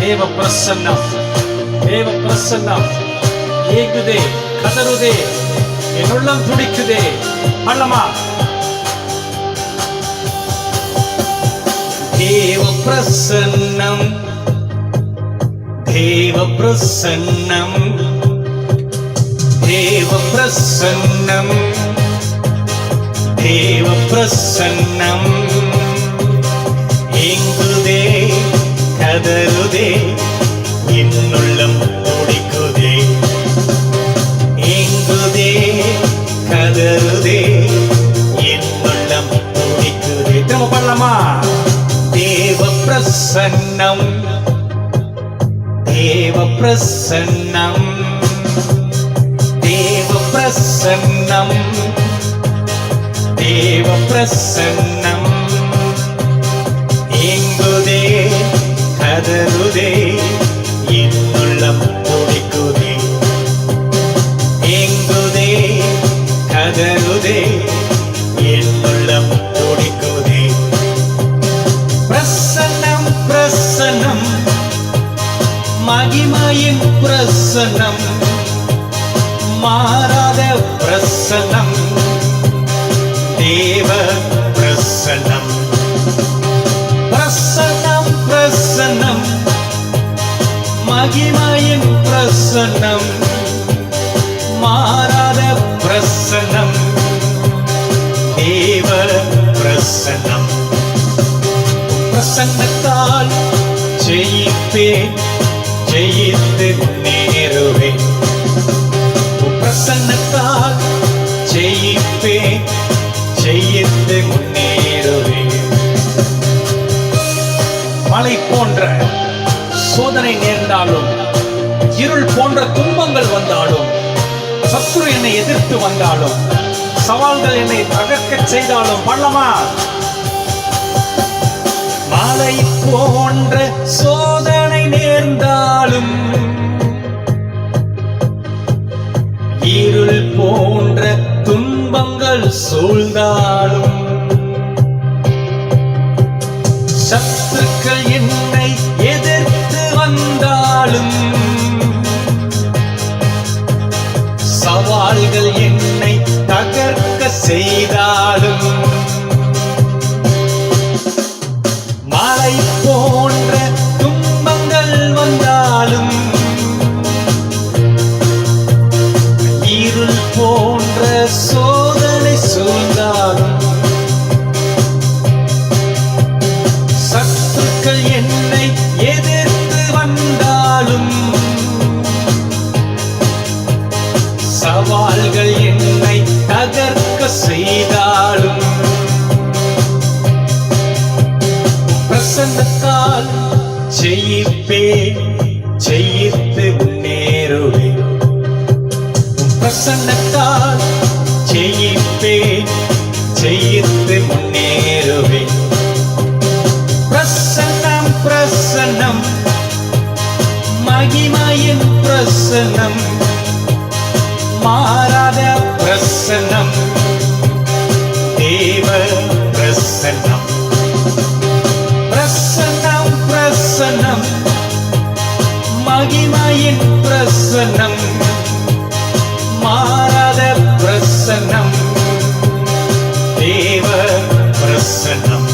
தேவ பிரசன்னம், தேவ பிரசன்னம் ஏகுதே, கதறுதே, என் உள்ளம் துடிக்குதே. அல்லமா தேவ பிரசன்னம், தேவ பிரசன்னம், தேவ பிரசன்னம், தேவ பிரசன்னம் ஏங்குதே, கதறுதே, என்னுள்ளம் துடிக்குதே. ஏங்குதே, கதறுதே, என்னுள்ளம் துடிக்குதே. திரும்ப பண்ணலாமா? தேவ பிரசன்னம், தேவ பிரசன்னம், தேவ பிரசன்னம், தேவ பிரசன்னம் ஏங்குதே, கதறுதே, என்னுள்ளம் துடிக்குதே. ஏங்குதே, கதறுதே, என்னுள்ளம் துடிக்குதே. பிரசன்னம், பிரசன்னம், மகிமையின் பிரசன்னம், மாறாத பிரசன்னம், தேவ பிரசன்னம். பிரசன்னம், பிரசன்னம், மகிமையின் பிரசன்னம், மாறாத பிரசன்னம், தேவ பிரசன்னம். பிரசன்னத்தால் ஜெயிப்பேன், ஜெயித்து முன்னேறுவேன். பிரசன்னத்தால் ஜெயிப்பேன், ஜெயித்து முன்னேறுவேன். மலை போன்ற சோதனை நேர்ந்தாலும், இருள் போன்ற துன்பங்கள் வந்தாலும், சத்துரு என்னை எதிர்த்து வந்தாலும், சவால்கள் என்னை தகர்க்க செய்தாலும், பண்ணலாமா? மலை போன்ற சோதனை நேர்ந்தாலும், இருள் போன்ற துன்பங்கள் சூழ்ந்தாலும், சத்துருக்கள் என்னை எதிர்த்து வந்தாலும், சவால்கள் என்னை தகர்க்க செய்தாலும், மலை போன்ற துன்பங்கள் வந்தாலும், இருள் போன்ற சோதனை சூழ்ந்தாலும், சத்துருக்கள் என்னை எதிர்த்து வந்தாலும், சவால்கள் என்னை தகர்க்க செய்தாலும், பிரசன்னத்தால் ஜெயிப்பேன், ஜெயித்து முன்னேறுவேன். பிரசன்னத்தால் ஜெயிப்பேன், ஜெயித்து முன்னேறுவேன். பிரசன்னம், பிரசன்னம், மகிமையின் பிரசன்னம், மாறாத பிரசன்னம், தேவ பிரசன்னம். பிரசன்னம், பிரசன்னம், மகிமையின் பிரசன்னம், மாறாத பிரசன்னம், தேவ பிரசன்னம்.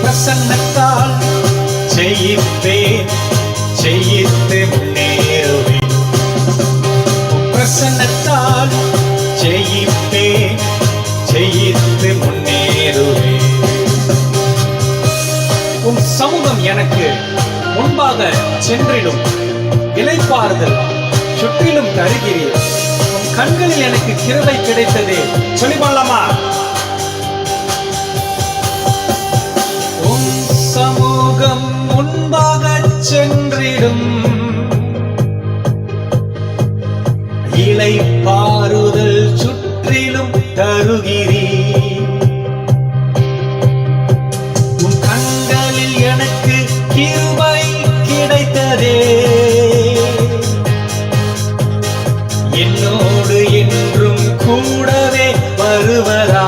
பிரசன்னத்தால் ஜெயிப்பேன், ஜெயித்து முன்னேறுவேன். பிரசன்னத்தால் ஜெயிப்பேன், ஜெயித்து முன்னேறுவேன். உம் சமூகம் எனக்கு முன்பாக சென்றிடும், இளைப்பாறுதல் சுற்றிலும் தருகிறீர். உம் கண்களில் எனக்கு கிருபை கிடைத்ததே. சொல்லி பண்ணலாமா? உம் சமூகம் முன்பாக சென்றிடும், இளைப்பாறுதல் சுற்றிலும் தருகிறீர். உம் கண்களில் எனக்கு கிருபை கிடைத்ததே. என்னோடு என்றும் கூடவே வருவதா?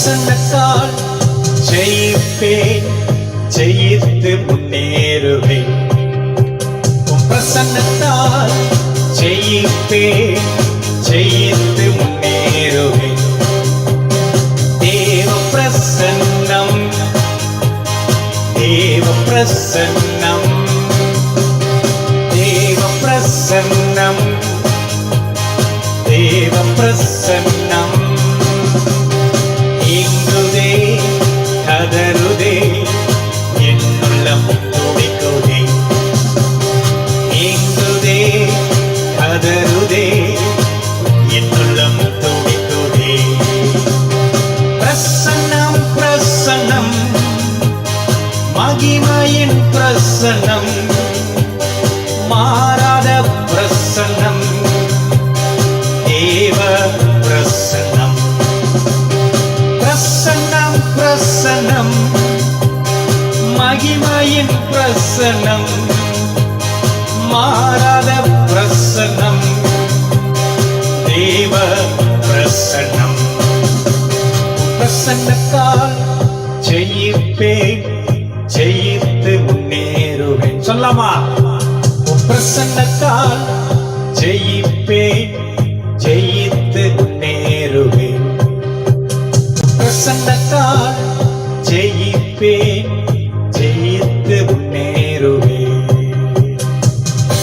பிரசன்னத்தால் ஜெயிப்பேன், ஜெயித்து முன்னேறுவேன். உம் பிரசன்னத்தால் ஜெயிப்பேன், ஜெயித்து முன்னேறுவேன். தேவ பிரசன்னம், தேவ பிரசன்னம், தேவ பிரசன்னம், தேவ பிரசன்னம். இங்குதே கதறுதே என்னுள்ளம் துடிக்குதே. இங்குதே கதறுதே என்னுள்ளம் துடிக்குதே. பிரசன்னம் பிரசன்னம், மகிமையின் பிரசன்னம், மாறாத பிரசன்னம், தேவ பிரசன்னம். பிரசன்னம் பிரசன்னம், மகிமையின் பிரசன்னம், மாறாத பிரசன்னம், தேவ பிரசன்னம். பிரசன்னத்தால் ஜெயிப்பேன், ஜெயித்து முன்னேறுவேன். சொல்லலாமா? பிரசன்னத்தால் ஜெயிப்பேன், ஜெயித்து முன்னேறுவேன். பிரசன்னத்தால் ஜெயிப்பேன்,